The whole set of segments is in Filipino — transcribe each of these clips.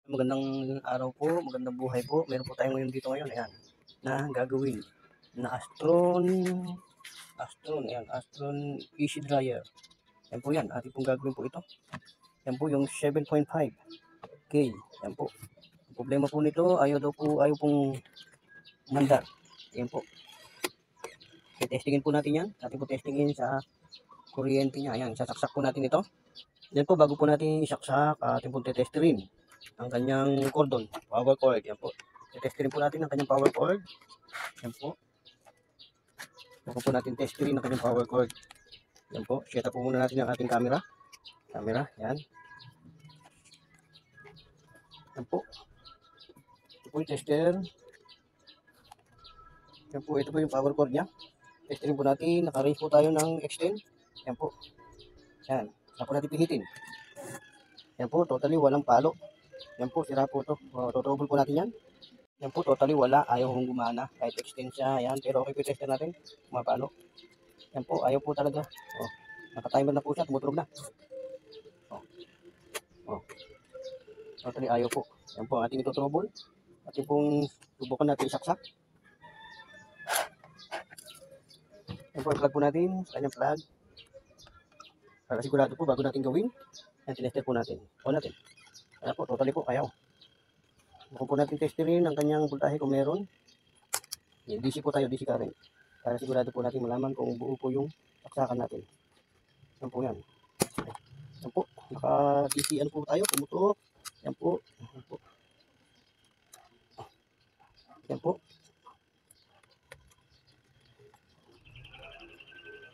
Magandang araw po, magandang buhay po. Meron po tayo ngayon dito ngayon, ayan, na gagawin na Astron Easy Dryer. Yan po yan, ating pong gagawin po ito. Yan po yung 7.5K. Yan po. Ang problema po nito, ayaw pong mandar. Yan po. Testingin po natin yan. Ating po testingin sa kuryente niya. Ayan, sasaksak po natin ito. Yan po, bago po natin isaksak, ating po tetestin ang kanyang cordon, power cord. Yan po. Testin po natin ang kanyang power cord. Yan po. Bago po natin testin ang kanyang power cord. Yan po. Set up po muna natin ang ating camera. Yan. Yan po. Ito po yung tester. Yan po. Ito po yung power cord niya. Testin po natin. Naka-raise po tayo ng extend. Yan po. Yan. Saka po natin pihitin. Yan po. Totally walang palo. Yan po, sira po ito. Tutrouble po natin yan. Yan po, totally wala. Ayaw kong gumana. Kahit extend siya. Yan, pero okay po yung tester natin. Mapalo. Yan po, ayaw po talaga. Naka-timer na po siya. Tumutunog na. Totally ayaw po. Yan po, ating tutrouble. Ating pong subukan natin saksak. Yan po, plug po natin. Kanyang plug. Para sigurado po, bago natin gawin. Yan, tinester po natin. O natin. Kaya po, totally po, ayaw. Kung po natin testerin ang kanyang voltahe kung meron. DC po tayo, DC current. Para sigurado po natin malaman kung buo po yung saksakan natin. Yan po yan. Yan po, naka-DC ano po tayo, pumutok. Yan po. Yan po. Yan po.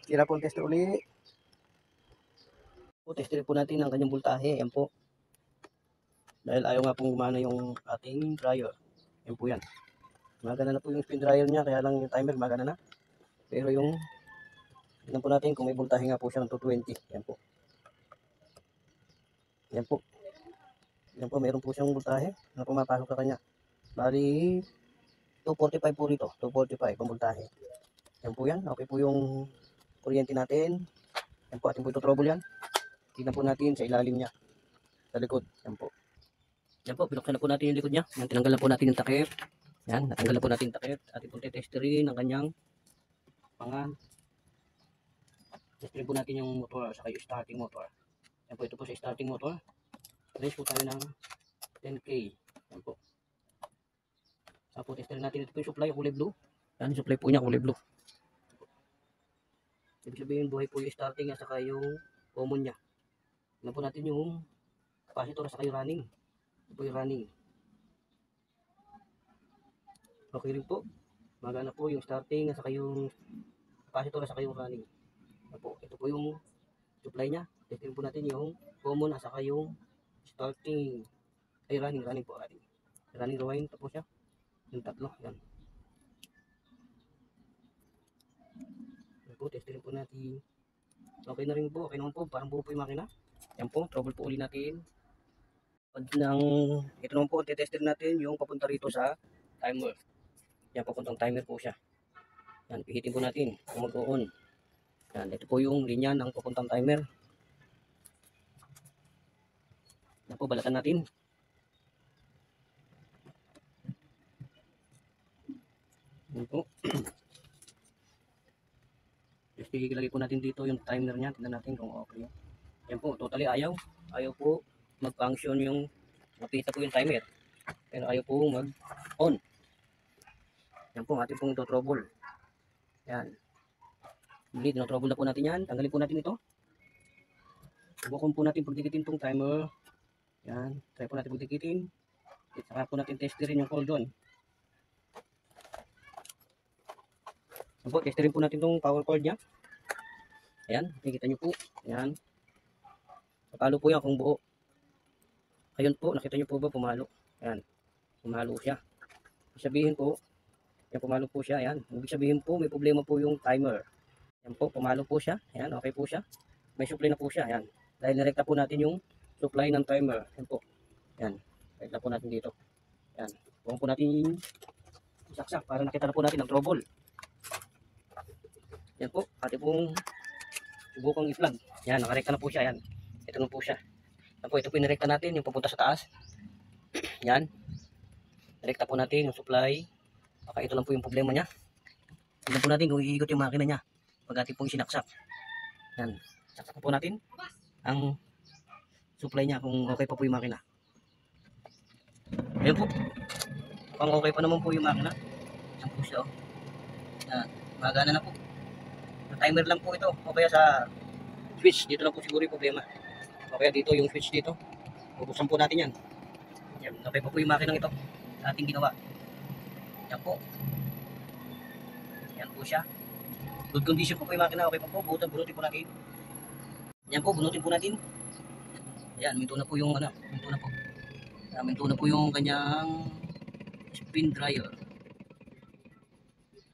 Tira po ang tester ulit. Testerin po natin ang kanyang voltahe. Yan po. Dahil ayaw nga pong gumana yung ating dryer. Yan po yan. Magana na po yung spin dryer niya. Kaya lang yung timer magana na. Pero yung tignan po natin kung may voltahe nga po siya ng 220. Yan po. Yan po. Yan po. Meron po siyang voltahe na pumapasok sa kanya. Bali 245 po rito. 245 ang voltahe. Yan po yan. Okay po yung kuryente natin. Yan po. Ating po ito trouble yan. Tignan po natin sa ilalim niya. Sa likod. Yan po. Yan po, pinuksan na po natin yung likod niya. Yan, tinanggal na po natin yung takip. Yan, natanggal na po natin yung takip. Ating po tetesterin ang kanyang pangan. Testerin po natin yung motor, saka yung starting motor. Yan po, ito po sa starting motor. Raise po tayo ng 10K. Yan po. Saka po testerin natin ito po yung supply, kulay blue. Yan, yung supply po niya, kulay blue. Ibig sabihin, buhay po yung starting at saka yung common niya. Yan po natin yung capacitor at saka yung running. Ito po yung running. Okay rin po. Magana po yung starting at saka yung capacitor at saka yung running. Ito po yung supply niya. Testin po natin yung common at saka yung starting. Ay running po. Running gawain. Ito po siya. Yung tatlo. Yan. Yan po. Testin po natin. Okay na rin po. Okay naman po. Parang buo po yung makina. Yan po. Trouble po uli natin. Ito naman po, titestin natin yung papunta rito sa timer. Yan, papuntang timer po siya. Yan, pihitin po natin kung mag-on. Yan, ito po yung linya ng papuntang timer. Yan po, balatan natin. Yan po. Just ilagay po natin dito yung timer niya. Tingnan natin kung okay. Yan po, totally ayaw. Ayaw po mag-function yung napita po yung timer. Pero ayaw po mag-on. Yan po, ating pong ito trouble. Yan. Muli, trouble na po natin yan. Tanggalin po natin ito. Subukan po natin pagdikitin itong timer. Yan. Try po natin pagdikitin. At saka po natin testerin yung cordon. Yan po, testerin po natin itong power cord niya. Ayan, nakikita nyo po. Ayan. Papalo po yan kung buo. Ayun po, nakita nyo po ba pumalo? Ayan, pumalo siya. Sabihin po, yan pumalo po siya. Ayan, ibig sabihin po may problema po yung timer. Ayan po, pumalo po siya. Ayan, okay po siya. May supply na po siya. Ayan, dahil nirekta po natin yung supply ng timer. Ayan po. Ayan, nirekta po natin dito. Ayan, huwag po natin saksak para nakita na po natin ang trouble. Ayan po, ating pong subukang i-plug. Ayan, nakarekta na po siya. Ayan, ito na po siya. Ito po, inirekta natin yung papunta sa taas. Yan. Direkta po natin yung supply. Baka ito lang po yung problema niya. Tignan po natin kung iikot yung makina niya. Pag ating pong sinaksak. Yan. Saksak po natin ang supply niya kung okay pa po yung makina. Ayan po. Kung okay pa naman po yung makina. Yan po siya. Yan. Magana na po. Sa timer lang po ito. O kaya sa switch. Dito lang po siguro yung problema. O kaya dito yung switch dito. Bubuksan po natin yan. Yan. Okay pa po yung makina ito. Sa ating ginawa. Yan po. Yan po siya. Good condition po yung makina. Okay pa po. Bunutin po natin. Yan po. Bunutin po natin. Yan. Minto na po yung ano. Minto na po. Minto na po yung kanyang spin dryer.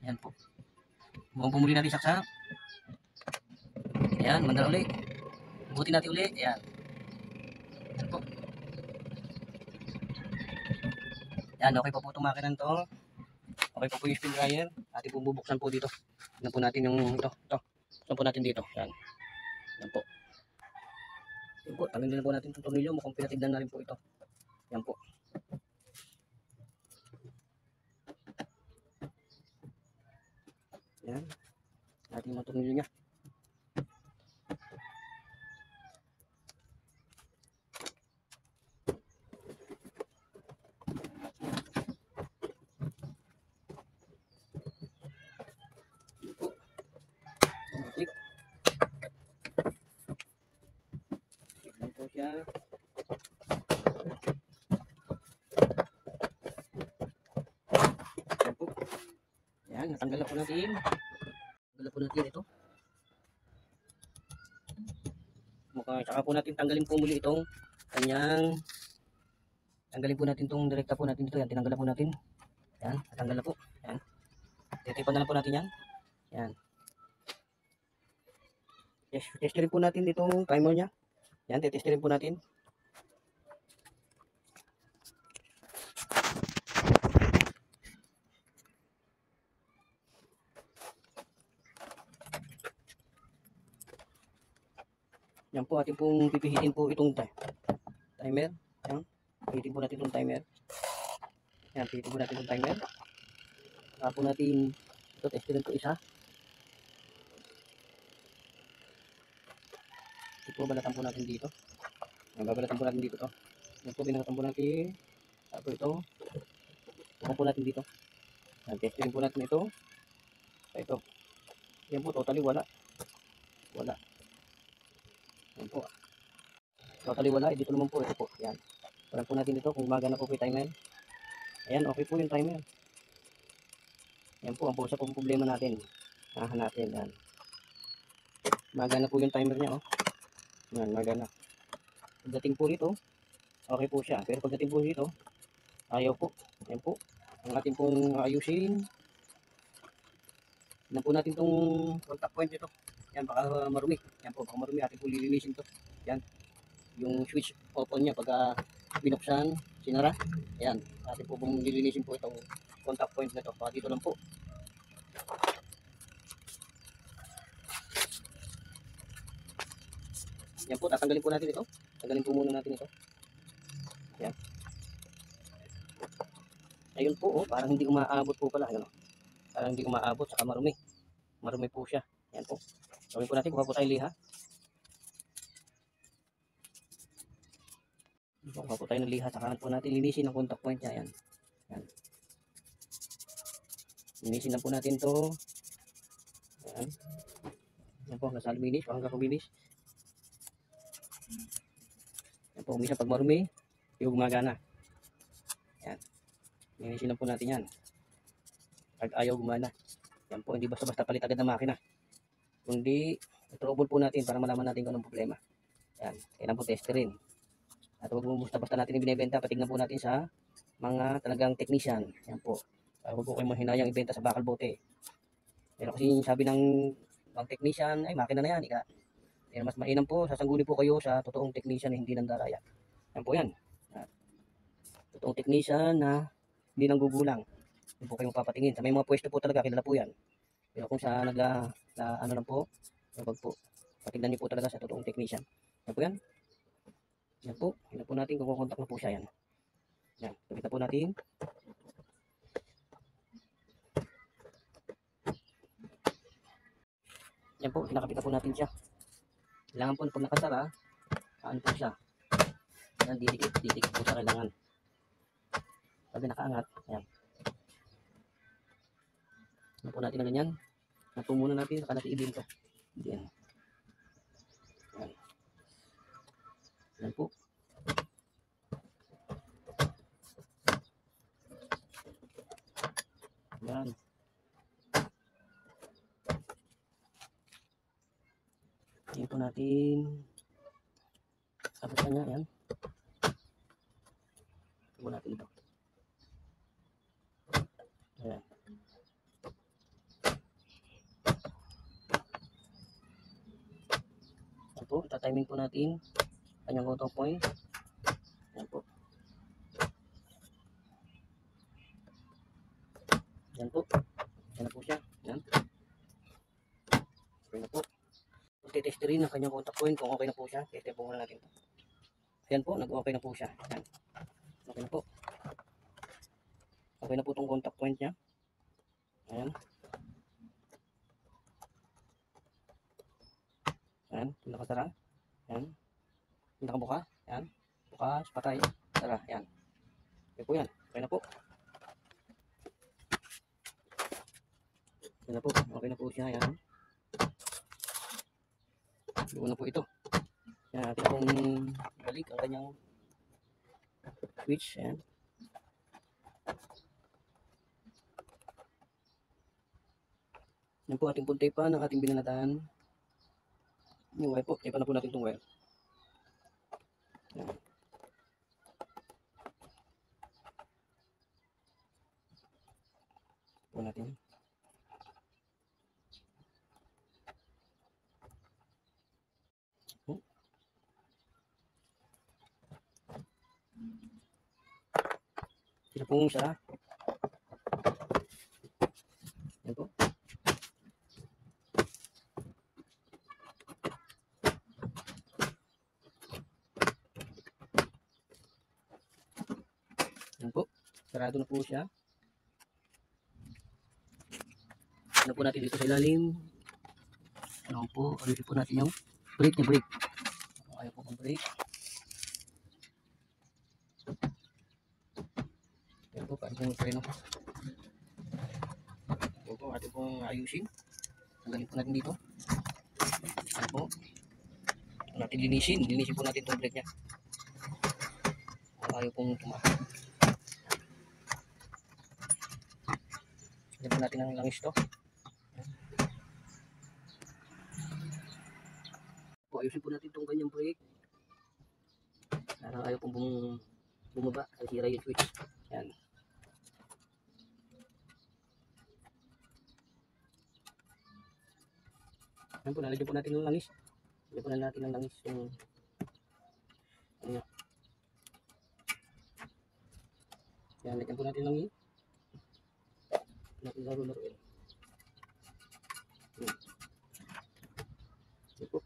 Yan po. Mukhang pumuli natin saksak. Yan. Mandala ulit. Bunutin natin ulit. Yan. Yan po. Yan. Okay pa po itong makina to. Okay pa po yung spin dryer. Ating po bubuksan po dito. Yan po natin yung ito. Buksan po natin dito. Yan. Yan po. Yan po. Tanggalin na po natin itong tornilyo. Mukhang pinatignan na rin po ito. Yan po. Yan. Ating mga tornilyo niya. Yan po siya. Yan po. Yan, natanggal na po natin. Natanggal na po natin ito. Saka po natin tanggalin po muli itong kanyang tanggalin po natin itong direkta po natin dito. Yan, tinanggal na po natin. Yan, natanggal na po. Yan. Titipan na lang po natin yan. Yan. Yes, testerin po natin itong timer niya. Yan, testerin po natin. Yan po, ating pong pipihitin po itong timer. Yan, pihitin po natin itong timer. Yan, pihitin po natin itong timer. Saka po natin ito, testerin po isa. Ito po, balatan po natin dito. Yan, babalatan po natin dito to. Yan po, binalatan po natin. Tapos ito, bukan po natin dito. Yan, testerin po natin ito. Ito. Yan po, totally wala. Wala. Yan po. Totally wala. Dito naman po. Ito po. Yan. Parang po natin dito kung gumagana po yung timer. Ayan. Okay po yung timer. Yan po. Ang po sa problema natin. Hahanapin. Yan. Magana po yung timer niya. Oh. Yan. Magana. Pagdating po rito. Okay po siya. Pero pagdating po rito. Ayaw po. Yan po. Ang ating pong ayusin. Yan po natin itong contact point dito. Yan, baka marumi. Yan po, baka marumi. Ating po lilinisin to. Yan. Yung switch open niya pagka binuksan, sinara. Yan. Ating po pong lilinisin po itong contact point na ito. Baka dito lang po. Yan po, tatanggalin po natin ito. Tanggalin po muna natin ito. Yan. Ayun po, oh, parang hindi umaabot po pala. Ayun, oh. Parang hindi umaabot, saka marumi. Marumi po siya. Yan po. Gawin po natin, kuha po tayo liha. Kuha po tayo ng liha, saka po natin linisin ang contact point niya. Yan. Yan. Linisin na po natin to. Yan. Yan po, hanggang sa luminis, hanggang kuminis. Yan po, umisa pag marumi, yung gumagana. Yan. Linisin na po natin yan. Pag ayaw gumana. Yan po, hindi basta-basta palit agad ng makina. Kundi, trouble po natin para malaman natin kung anong problema. Yan, kailan po testerin. At huwag mo basta-basta natin ibinibenta, patignan po natin sa mga talagang technician. Yan po. Para huwag po kayong mahinayang ibenta sa bakal bote. Pero kasi sabi ng technician, ay makina na yan, ika. Pero mas mainam po, sasangguni po kayo sa totoong technician na hindi nang daraya. Yan po yan. Totoong technician na hindi nang gugulang. Hindi po kayong papatingin. Sa may mga pwesto po talaga, kilala po yan. Pero kung sa ano lang po, wag po. Patignan niyo po talaga sa totoong technician. Yan po yan. Yan po. Yan po natin kung kukontak na po siya yan. Yan, kapit na po natin. Yan po, kinakapit na po natin siya. Kailangan po pag nakasara, ano po siya. Yan, didikit po siya kailangan. Pag nakaangat, yan. Ano po natin na ganyan. Napo muna natin, saka natin i-bend to. Yan. Yan. Yan po. Yan. Yan po natin. Tapos na nga, yan. Ito po natin ito. Ayan. Yan po, itatiming po natin. Kanyang auto point. Yan po. Yan po. Yan na po siya. Yan. Okay na po. Titest rin ang kanyang contact point kung okay na po siya. Test po muna natin ito. Ayan po, nag-okay na po siya. Yan. Okay na po. Okay na po itong contact point niya. Ayan. Ayan, nakasara. Ayan. Nakabuka. Ayan. Bukas, patay. Sara. Ayan. Okay po yan. Okay na po. Okay na po. Okay na po siya. Ayan. Doon na po ito. Ayan, atin pong balik ang kanyang switch. Ayan. Yan po ating puntay pa ng ating binanataan. Yung wire po. Taipan na po natin itong wire. Ayan. Po natin. Sila pong isa. Yan po. Yan po. Sarado na po siya. Ano po natin dito sa ilalim. Ano po. Ano po natin yung brake na brake. Ayaw po kong brake. Yan po. Paano pong preno. Yan po. Ating pong ayusin. Tanggalin po natin dito. Ano po. Natin linisin. Linisin po natin itong brake niya. Ayaw pong tumakbo. Lagyan po natin ang langis to. Ayusin po natin itong kanyang brake. Parang ayaw pong bumaba. Ay sira yung switch. Yan. Yan po, nalagyan po natin ng langis. Lagyan po natin ng langis. Yung ano. Yan, lagyan po natin ng langis. Natin laro-laruin. Yan. Yan po.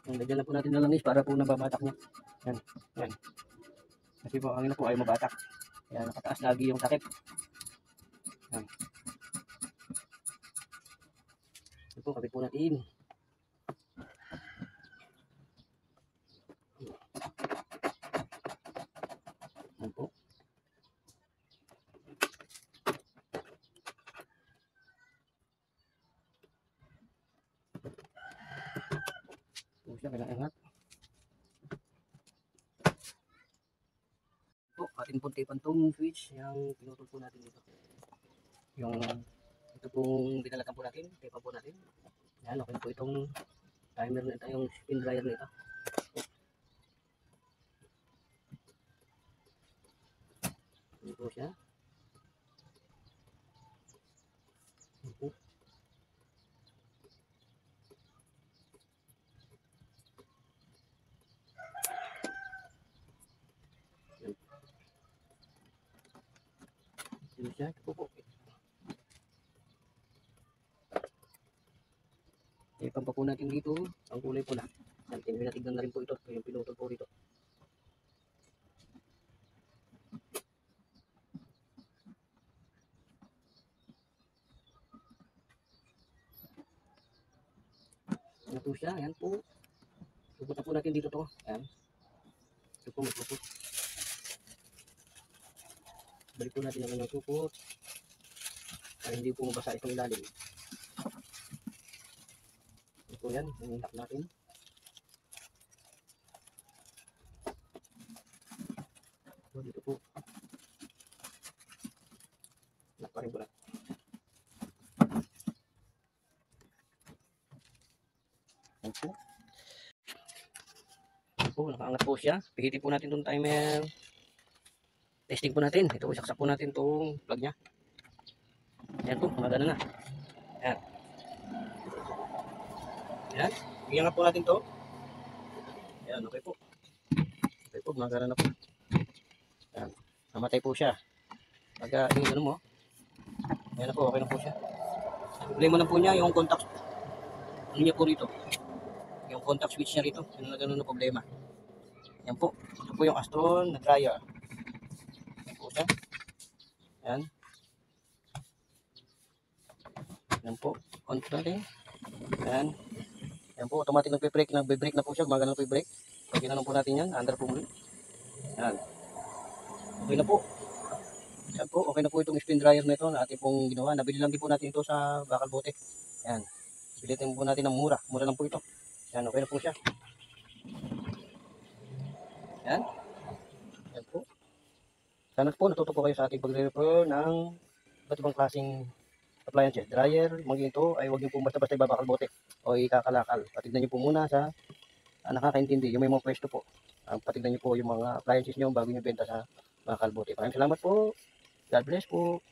Yan, lagyan na po natin ng langis para po nababatak niya. Yan. Yan. Kasi po, ang ina po ay mabatak. Yan, nakataas lagi yung takip. Yan. Yan po, kapit po natin. Yan po. Po siya, kailangan angat. Po, atin po tape tong switch yung pinutol po natin dito. Yung ito pong binalatan po natin, tape po natin. Yan, okay po itong timer na ito, yung spin dryer na ito. Yan po siya. Yan po. Yan siya, ito po. Ipan pa po natin dito ang kulay pula. Yan, tinatignan na rin po ito. Yung pinutol po rito. Ano po siya? Yan po. Subutan po natin dito to. Yan. Ito po, magpupot. Balik po natin ang kanyang supot. Para hindi po mabasa itong ilalim. Ito po yan. Hinihak natin. So, dito po. Nakarin po natin. Yan po. Yan po, nakaangat po siya. Pihitin po natin itong timer. Testing po natin. Ito, isaksak po natin itong plug niya. Yan po, magana na. Yan. Yan. Iyangat po natin to. Yan, okay po. Okay po, magana na po. Yan. Namatay po siya. Pagka, yung ano mo. Yan na po, okay na po siya. Problema na po niya yung contact. Ano niya po rito? Yung contact switch niya rito. Yun na ganun na problema. Yan po. Ito po yung Astron na dryer. Yan po siya. Yan. Yan po. On po natin. Yan. Yan po. Automatic nagbe-brake na po siya. Gumagana na po yung brake. Pag ginanong po natin yan. Under po muli. Yan. Okay na po. Yan po. Okay na po itong spin dryer na ito na ating pong ginawa. Nabili lang din po natin ito sa Bakal Bote. Yan. Bilitin po natin ng mura. Mura lang po ito. Yan. Okay na po siya. Yan. Yan po. Sana po natuto po kayo sa ating pagre-repair ng iba't ibang klaseng appliances. Dryer, mga ito ay huwag niyo po basta-basta ibabakal bote o ikakalakal. Patignan niyo po muna sa nakakaintindi, yung may mga pwesto po. Patignan niyo po yung mga appliances niyo bago niyo benta sa bakal bote. Maraming salamat po. God bless po.